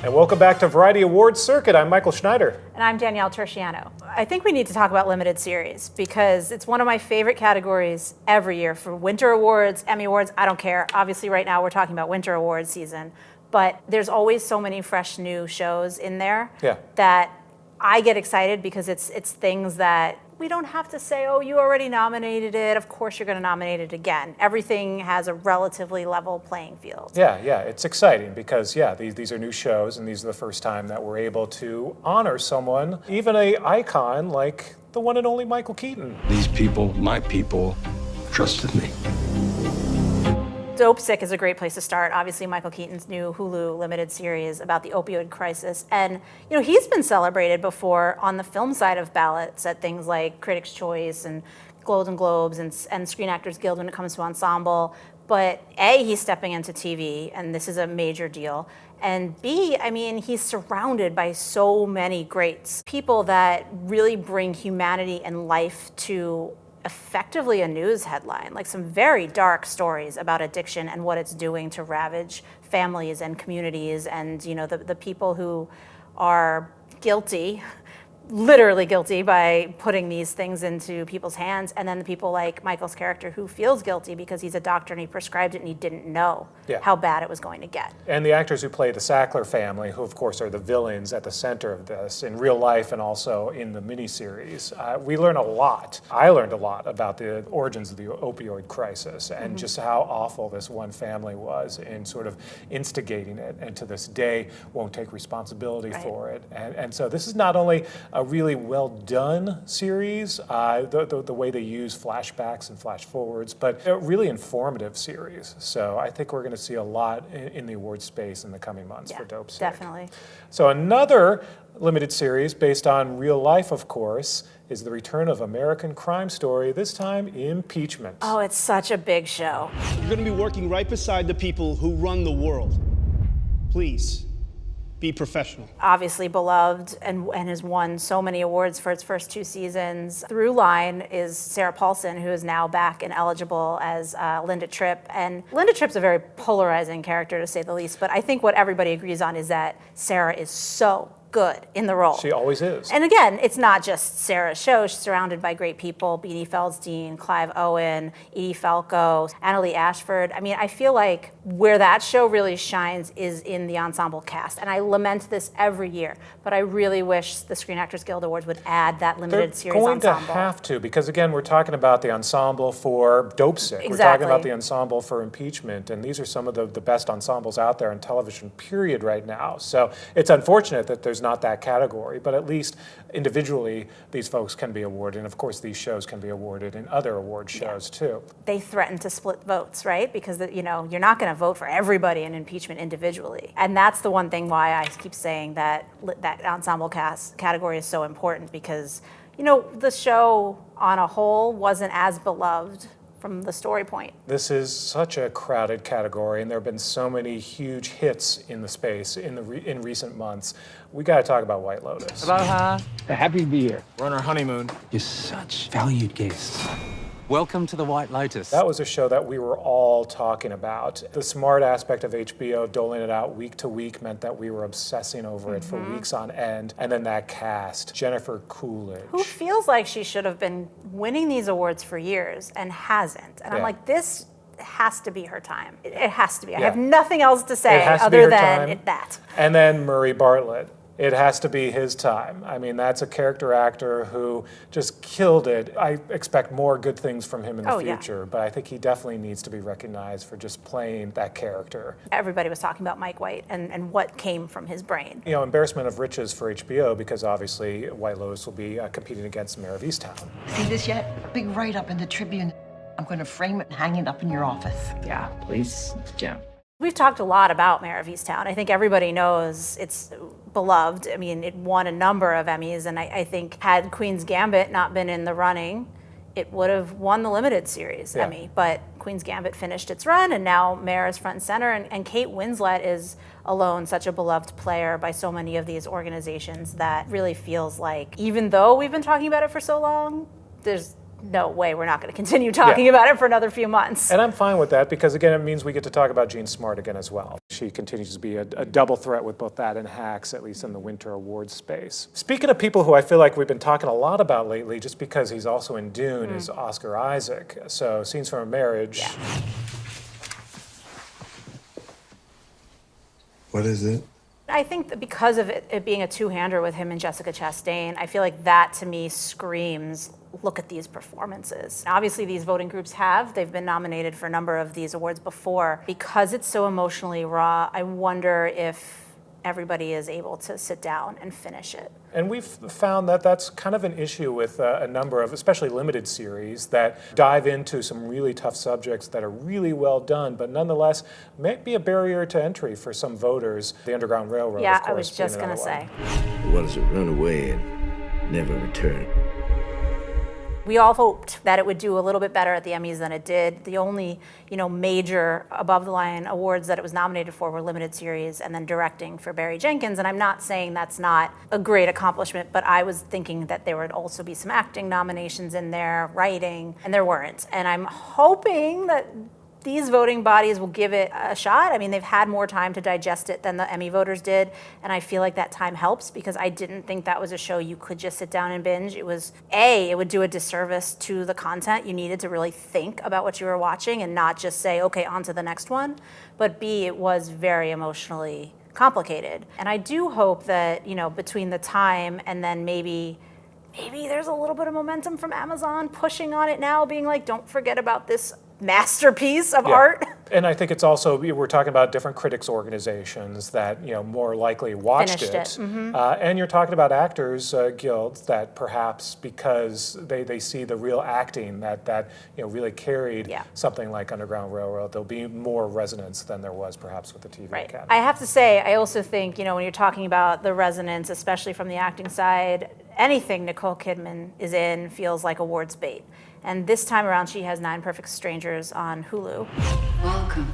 And welcome back to Variety Awards Circuit. I'm Michael Schneider. And I'm Danielle Turchiano. I think we need to talk about limited series because it's one of my favorite categories every year for winter awards, Emmy awards, I don't care. Obviously right now we're talking about winter awards season, but there's always so many fresh new shows in there that I get excited because it's things that we don't have to say, oh, you already nominated it. Of course you're going to nominate it again. Everything has a relatively level playing field. Yeah, it's exciting because, these are new shows, and these are the first time that we're able to honor someone, even an icon like the one and only Michael Keaton. These people, my people, trusted me. Dopesick is a great place to start. Obviously, Michael Keaton's new Hulu limited series about the opioid crisis. And, he's been celebrated before on the film side of ballots at things like Critics' Choice and Golden Globes and Screen Actors Guild when it comes to ensemble. But A, he's stepping into TV, and this is a major deal. And B, he's surrounded by so many greats. People that really bring humanity and life to effectively a news headline, like some very dark stories about addiction and what it's doing to ravage families and communities, and the people who are guilty, literally guilty by putting these things into people's hands, and then the people like Michael's character who feels guilty because he's a doctor and he prescribed it and he didn't know how bad it was going to get. And the actors who play the Sackler family, who of course are the villains at the center of this in real life and also in the miniseries, we learn a lot. I learned a lot about the origins of the opioid crisis and just how awful this one family was in sort of instigating it, and to this day won't take responsibility for it. And so this is not only a really well done series, the way they use flashbacks and flash forwards, but a really informative series. So I think we're going to see a lot in the award space in the coming months for Dopesick. Definitely. So another limited series based on real life, of course, is the return of American Crime Story, this time Impeachment. Oh, it's such a big show. You're going to be working right beside the people who run the world. Please. Be professional. Obviously beloved and has won so many awards for its first 2 seasons. Through line is Sarah Paulson, who is now back and eligible as Linda Tripp. And Linda Tripp's a very polarizing character, to say the least, but I think what everybody agrees on is that Sarah is so good in the role. She always is. And again, it's not just Sarah's show. She's surrounded by great people: Beanie Feldstein, Clive Owen, Edie Falco, Annalee Ashford. I feel like where that show really shines is in the ensemble cast. And I lament this every year, but I really wish the Screen Actors Guild Awards would add that limited series ensemble. They're going to have to, because again, we're talking about the ensemble for Dopesick. Exactly. We're talking about the ensemble for Impeachment, and these are some of the best ensembles out there in television, period, right now. So it's unfortunate that there's not that category, but at least individually these folks can be awarded, and of course these shows can be awarded in other award shows too. They threaten to split votes, right? Because you're not going to vote for everybody in Impeachment individually, and that's the one thing why I keep saying that ensemble cast category is so important, because the show on a whole wasn't as beloved from the story point. This is such a crowded category, and there have been so many huge hits in the space in recent months. We got to talk about White Lotus. Aloha. Happy to be here. We're on our honeymoon. You're such valued guests. Welcome to the White Lotus. That was a show that we were all talking about. The smart aspect of HBO doling it out week to week meant that we were obsessing over it for weeks on end. And then that cast, Jennifer Coolidge. Who feels like she should have been winning these awards for years and hasn't. And I'm like, this has to be her time. It has to be. I have nothing else to say other than that. And then Murray Bartlett. It has to be his time. That's a character actor who just killed it. I expect more good things from him in the future, but I think he definitely needs to be recognized for just playing that character. Everybody was talking about Mike White and what came from his brain. Embarrassment of riches for HBO, because obviously White Lotus will be competing against Mare of Easttown. See this yet? Big write-up in the Tribune. I'm going to frame it and hang it up in your office. Yeah, please, Jim. We've talked a lot about Mare of Easttown. I think everybody knows it's beloved. It won a number of Emmys, and I think had Queen's Gambit not been in the running, it would have won the limited series Emmy. But Queen's Gambit finished its run, and now Mare is front and center, and Kate Winslet is alone such a beloved player by so many of these organizations that really feels like, even though we've been talking about it for so long, there's no way, we're not going to continue talking about it for another few months. And I'm fine with that because, again, it means we get to talk about Jean Smart again as well. She continues to be a double threat with both that and Hacks, at least in the Winter Awards space. Speaking of people who I feel like we've been talking a lot about lately, just because he's also in Dune, is Oscar Isaac. So, Scenes from a Marriage. Yeah. What is it? I think that because of it being a two-hander with him and Jessica Chastain, I feel like that to me screams, look at these performances. Obviously these voting groups they've been nominated for a number of these awards before. Because it's so emotionally raw, I wonder if everybody is able to sit down and finish it. And we've found that that's kind of an issue with a number of, especially limited series, that dive into some really tough subjects that are really well done, but nonetheless might be a barrier to entry for some voters. The Underground Railroad, Yeah, of course, I was just going to say. What does it run away and never return? We all hoped that it would do a little bit better at the Emmys than it did. The only, major above-the-line awards that it was nominated for were limited series and then directing for Barry Jenkins. And I'm not saying that's not a great accomplishment, but I was thinking that there would also be some acting nominations in there, writing, and there weren't. And I'm hoping that these voting bodies will give it a shot. I mean, they've had more time to digest it than the Emmy voters did, and I feel like that time helps because I didn't think that was a show you could just sit down and binge. It would do a disservice to the content. You needed to really think about what you were watching and not just say, okay, on to the next one. But B, it was very emotionally complicated. And I do hope that, between the time and then maybe there's a little bit of momentum from Amazon pushing on it now, being like, don't forget about this masterpiece of art. And I think it's also, we're talking about different critics organizations that, more likely watched Finished it. Mm-hmm. And you're talking about actors guilds that perhaps because they see the real acting that really carried something like Underground Railroad, there'll be more resonance than there was perhaps with the TV Academy. I have to say, I also think, when you're talking about the resonance, especially from the acting side, anything Nicole Kidman is in feels like awards bait. And this time around, she has 9 Perfect Strangers on Hulu. Welcome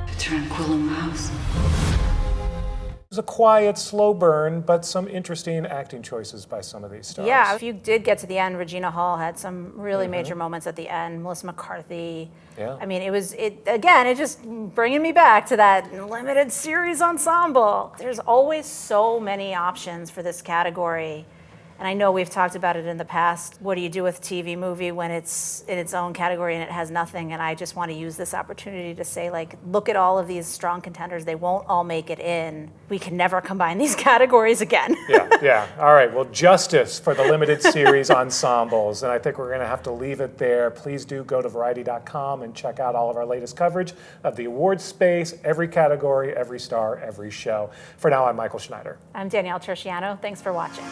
to Tranquil House. It was a quiet, slow burn, but some interesting acting choices by some of these stars. Yeah, if you did get to the end, Regina Hall had some really major moments at the end. Melissa McCarthy. Yeah. I mean, it just bringing me back to that limited series ensemble. There's always so many options for this category. And I know we've talked about it in the past. What do you do with TV movie when it's in its own category and it has nothing? And I just want to use this opportunity to say, look at all of these strong contenders. They won't all make it in. We can never combine these categories again. Yeah. All right. Well, justice for the limited series ensembles. And I think we're going to have to leave it there. Please do go to Variety.com and check out all of our latest coverage of the awards space, every category, every star, every show. For now, I'm Michael Schneider. I'm Danielle Turchiano. Thanks for watching.